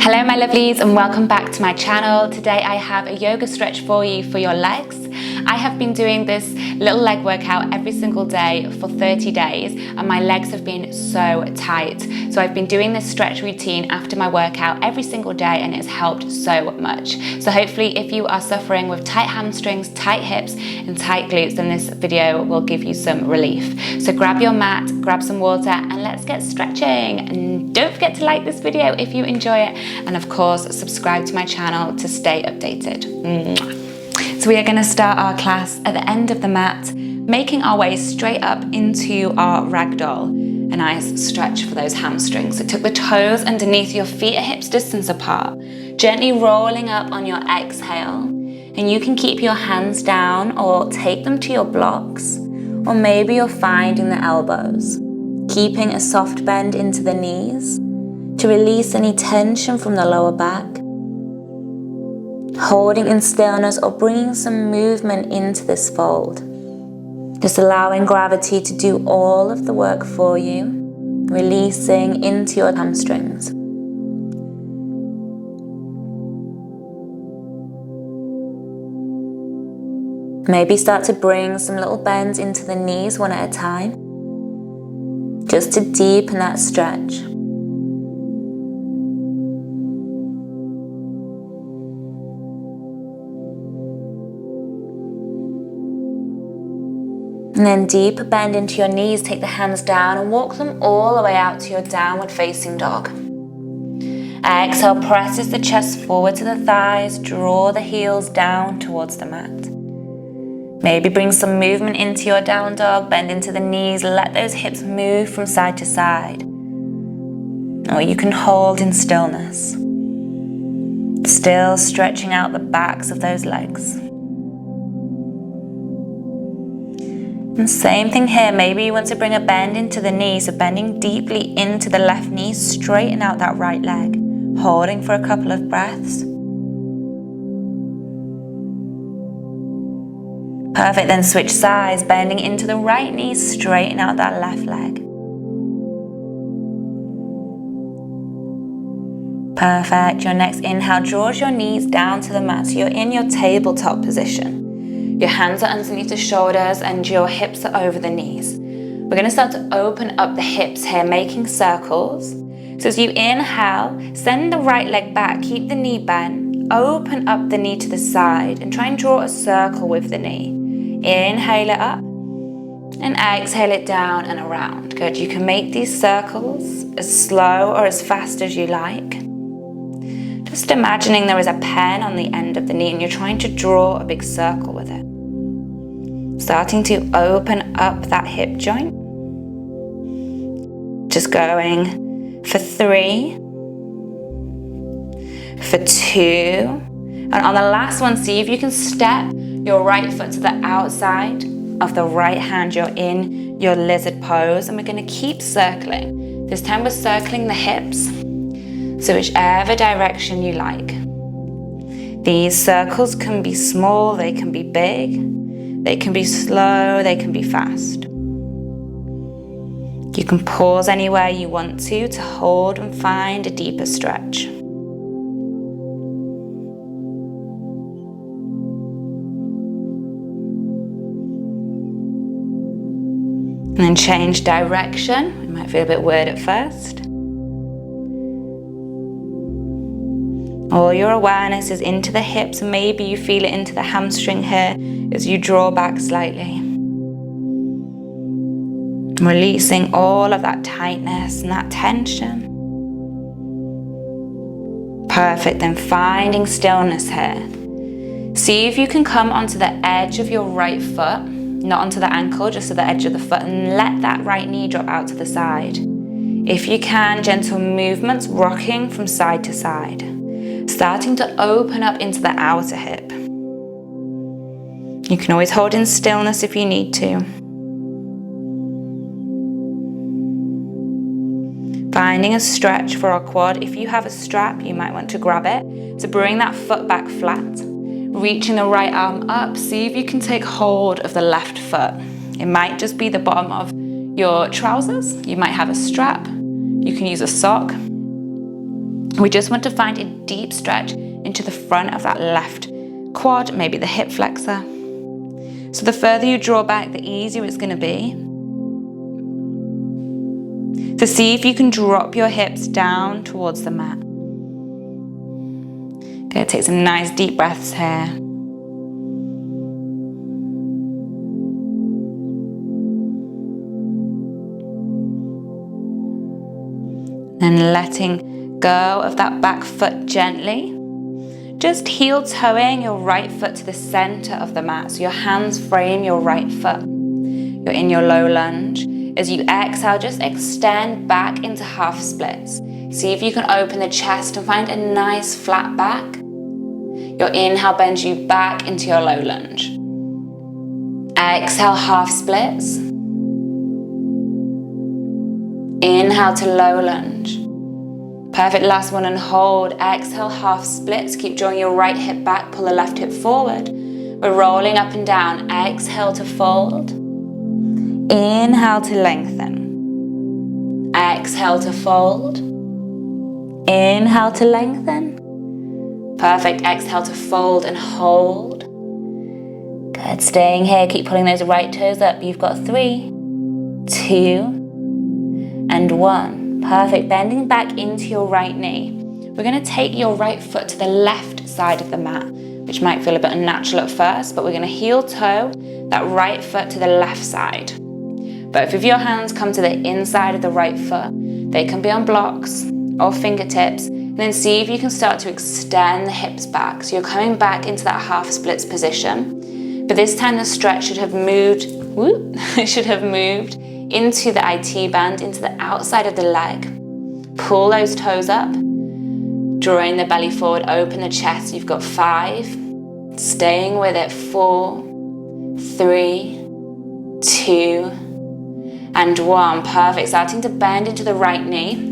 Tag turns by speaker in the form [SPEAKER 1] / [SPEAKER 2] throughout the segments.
[SPEAKER 1] Hello my lovelies and welcome back to my channel. Today I have a yoga stretch for you for your legs. I have been doing this little leg workout every single day for 30 days and my legs have been so tight. So I've been doing this stretch routine after my workout every single day and it's helped so much. So hopefully if you are suffering with tight hamstrings, tight hips and tight glutes, then this video will give you some relief. So grab your mat, grab some water and let's get stretching. And don't forget to like this video if you enjoy it. And of course, subscribe to my channel to stay updated. So we are going to start our class at the end of the mat, making our way straight up into our ragdoll. A nice stretch for those hamstrings. So tuck the toes underneath your feet at hips distance apart, gently rolling up on your exhale. And you can keep your hands down or take them to your blocks, or maybe you're finding the elbows, keeping a soft bend into the knees to release any tension from the lower back. Holding in stillness or bringing some movement into this fold. Just allowing gravity to do all of the work for you, releasing into your hamstrings. Maybe start to bring some little bends into the knees one at a time, just to deepen that stretch. And then deeper bend into your knees, take the hands down and walk them all the way out to your downward facing dog. Exhale, presses the chest forward to the thighs, draw the heels down towards the mat. Maybe bring some movement into your down dog, bend into the knees, let those hips move from side to side. Or you can hold in stillness, still stretching out the backs of those legs. And same thing here, maybe you want to bring a bend into the knee, so bending deeply into the left knee, straighten out that right leg, holding for a couple of breaths. Perfect, then switch sides, bending into the right knee, straighten out that left leg. Perfect, your next inhale draws your knees down to the mat, so you're in your tabletop position. Your hands are underneath the shoulders and your hips are over the knees. We're going to start to open up the hips here, making circles. So as you inhale, send the right leg back, keep the knee bent, open up the knee to the side and try and draw a circle with the knee. Inhale it up and exhale it down and around. Good, you can make these circles as slow or as fast as you like. Just imagining there is a pen on the end of the knee and you're trying to draw a big circle with it. Starting to open up that hip joint. Just going for 3, for 2, and on the last one, see if you can step your right foot to the outside of the right hand. You're in your lizard pose, and we're going to keep circling. This time we're circling the hips, so whichever direction you like. These circles can be small, they can be big. They can be slow, they can be fast. You can pause anywhere you want to hold and find a deeper stretch. And then change direction. It might feel a bit weird at first. All your awareness is into the hips, and maybe you feel it into the hamstring here as you draw back slightly. Releasing all of that tightness and that tension. Perfect, then finding stillness here. See if you can come onto the edge of your right foot, not onto the ankle, just to the edge of the foot, and let that right knee drop out to the side. If you can, gentle movements, rocking from side to side. Starting to open up into the outer hip. You can always hold in stillness if you need to. Finding a stretch for our quad. If you have a strap, you might want to grab it. So bring that foot back flat. Reaching the right arm up. See if you can take hold of the left foot. It might just be the bottom of your trousers. You might have a strap. You can use a sock. We just want to find a deep stretch into the front of that left quad, maybe the hip flexor. So the further you draw back, the easier it's going to be. So see if you can drop your hips down towards the mat. Okay, take some nice deep breaths here. And letting go of that back foot gently. Just heel toeing your right foot to the center of the mat. So your hands frame your right foot. You're in your low lunge. As you exhale, just extend back into half splits. See if you can open the chest and find a nice flat back. Your inhale bends you back into your low lunge. Exhale, half splits. Inhale to low lunge. Perfect, last one and hold. Exhale, half splits. Keep drawing your right hip back, pull the left hip forward. We're rolling up and down. Exhale to fold. Inhale to lengthen. Exhale to fold. Inhale to lengthen. Perfect, exhale to fold and hold. Good, staying here, keep pulling those right toes up. You've got 3, 2, and 1. Perfect, bending back into your right knee. We're going to take your right foot to the left side of the mat, which might feel a bit unnatural at first, but we're going to heel toe that right foot to the left side. Both of your hands come to the inside of the right foot. They can be on blocks or fingertips, and then see if you can start to extend the hips back. So you're coming back into that half splits position, but this time the stretch should have moved, it should have moved into the IT band, into the outside of the leg. Pull those toes up, drawing the belly forward, open the chest. You've got 5, staying with it, 4, 3, 2, and 1. Perfect, starting to bend into the right knee.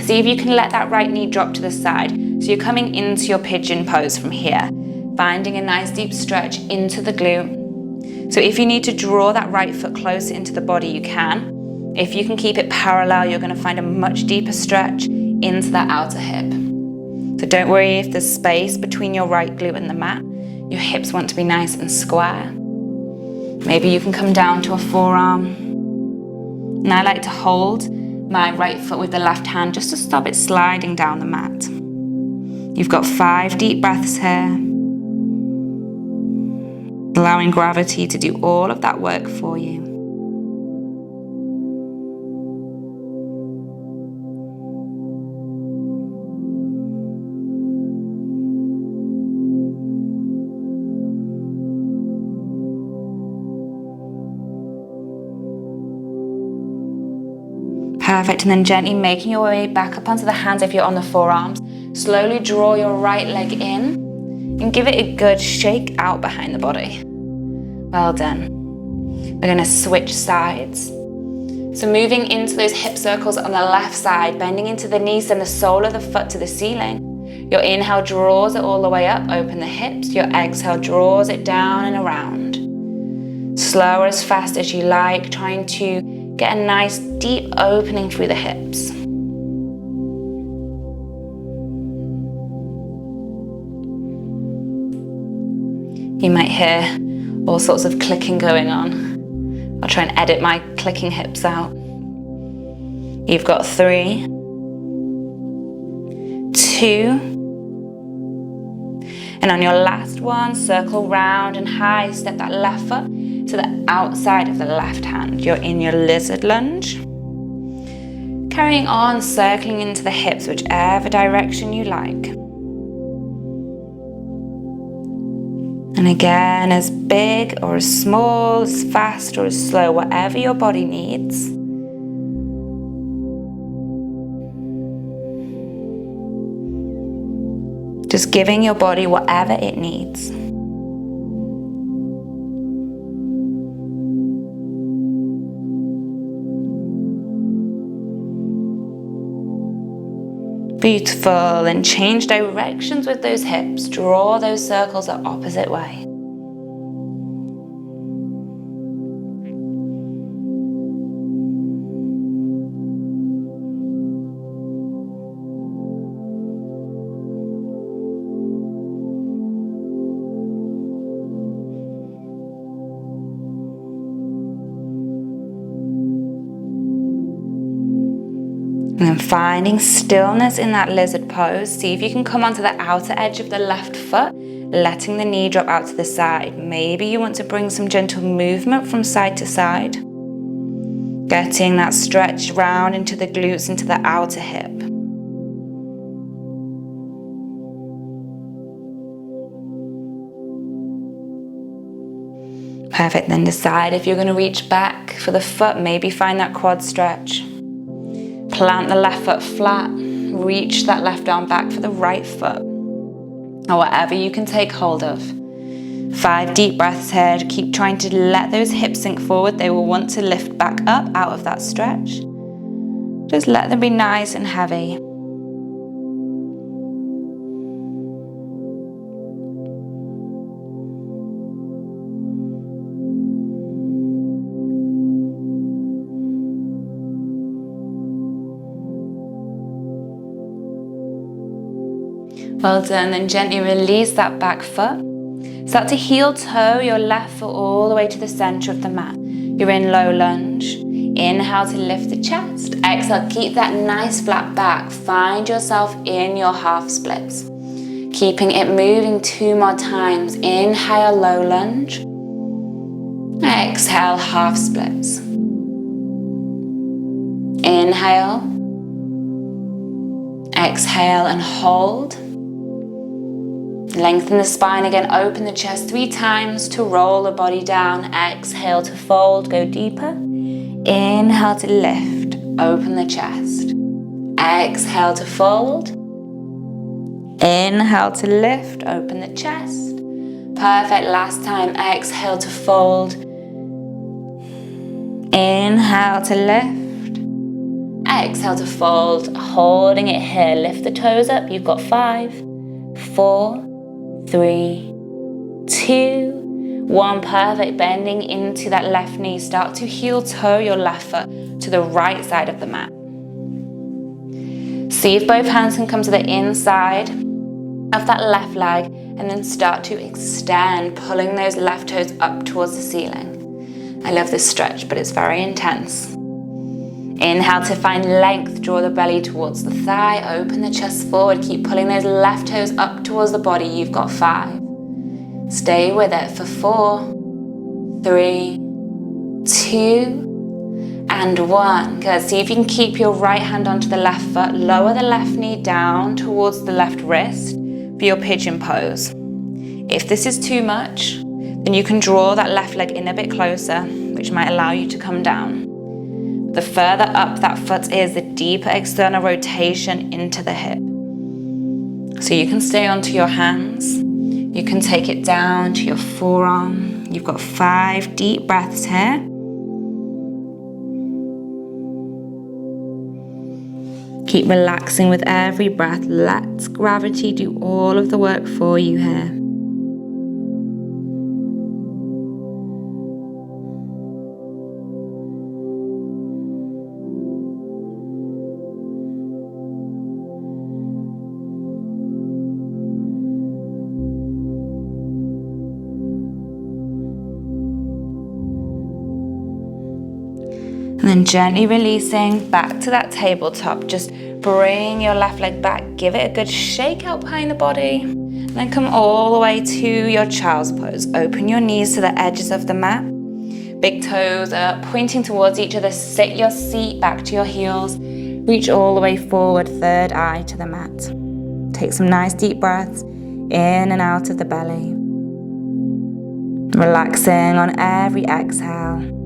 [SPEAKER 1] See if you can let that right knee drop to the side. So you're coming into your pigeon pose from here, finding a nice deep stretch into the glute. So if you need to draw that right foot closer into the body, you can. If you can keep it parallel, you're going to find a much deeper stretch into that outer hip. So don't worry if there's space between your right glute and the mat. Your hips want to be nice and square. Maybe you can come down to a forearm. And I like to hold my right foot with the left hand just to stop it sliding down the mat. You've got 5 deep breaths here. Allowing gravity to do all of that work for you. Perfect, and then gently making your way back up onto the hands if you're on the forearms. Slowly draw your right leg in and give it a good shake out behind the body. Well done. We're going to switch sides. So moving into those hip circles on the left side, bending into the knees and the sole of the foot to the ceiling. Your inhale draws it all the way up, open the hips. Your exhale draws it down and around. Slow or as fast as you like, trying to get a nice deep opening through the hips. You might hear all sorts of clicking going on. I'll try and edit my clicking hips out. You've got 3, 2, and on your last one, circle round and high, step that left foot to the outside of the left hand. You're in your lizard lunge. Carrying on, circling into the hips, whichever direction you like. And again, as big or as small, as fast or as slow, whatever your body needs. Just giving your body whatever it needs. Beautiful, and change directions with those hips. Draw those circles the opposite way. And then finding stillness in that lizard pose. See if you can come onto the outer edge of the left foot, letting the knee drop out to the side. Maybe you want to bring some gentle movement from side to side. Getting that stretch round into the glutes, into the outer hip. Perfect, then decide if you're going to reach back for the foot, maybe find that quad stretch. Plant the left foot flat, reach that left arm back for the right foot, or whatever you can take hold of. 5 deep breaths here. Keep trying to let those hips sink forward. They will want to lift back up out of that stretch. Just let them be nice and heavy. Well done, then gently release that back foot. Start to heel toe your left foot all the way to the center of the mat. You're in low lunge. Inhale to lift the chest. Exhale, keep that nice flat back. Find yourself in your half splits. Keeping it moving 2 more times. Inhale, low lunge. Exhale, half splits. Inhale. Exhale and hold. Lengthen the spine again, open the chest 3 times to roll the body down. Exhale to fold, go deeper. Inhale to lift, open the chest. Exhale to fold. Inhale to lift, open the chest. Perfect, last time. Exhale to fold. Inhale to lift. Exhale to fold, holding it here. Lift the toes up, you've got 5, 4, 3, 2, 1. Perfect. Bending into that left knee. Start to heel toe your left foot to the right side of the mat. See if both hands can come to the inside of that left leg, and then start to extend, pulling those left toes up towards the ceiling. I love this stretch, but it's very intense. Inhale to find length, draw the belly towards the thigh, open the chest forward, keep pulling those left toes up towards the body. You've got 5. Stay with it for 4, 3, 2, and 1. Good. See if you can keep your right hand onto the left foot, lower the left knee down towards the left wrist for your pigeon pose. If this is too much, then you can draw that left leg in a bit closer, which might allow you to come down. The further up that foot is, the deeper external rotation into the hip. So you can stay onto your hands. You can take it down to your forearm. You've got 5 deep breaths here. Keep relaxing with every breath. Let gravity do all of the work for you here. And then gently releasing back to that tabletop. Just bring your left leg back. Give it a good shake out behind the body. And then come all the way to your child's pose. Open your knees to the edges of the mat. Big toes are pointing towards each other. Sit your seat back to your heels. Reach all the way forward, third eye to the mat. Take some nice deep breaths in and out of the belly. Relaxing on every exhale.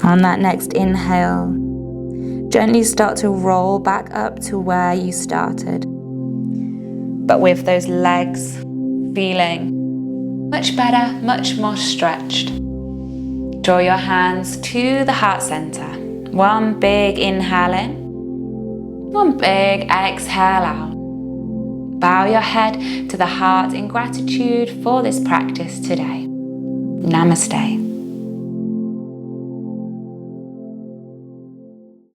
[SPEAKER 1] On that next inhale, gently start to roll back up to where you started, but with those legs feeling much better, much more stretched. Draw your hands to the heart center. 1 big inhale in, 1 big exhale out. Bow your head to the heart in gratitude for this practice today. Namaste.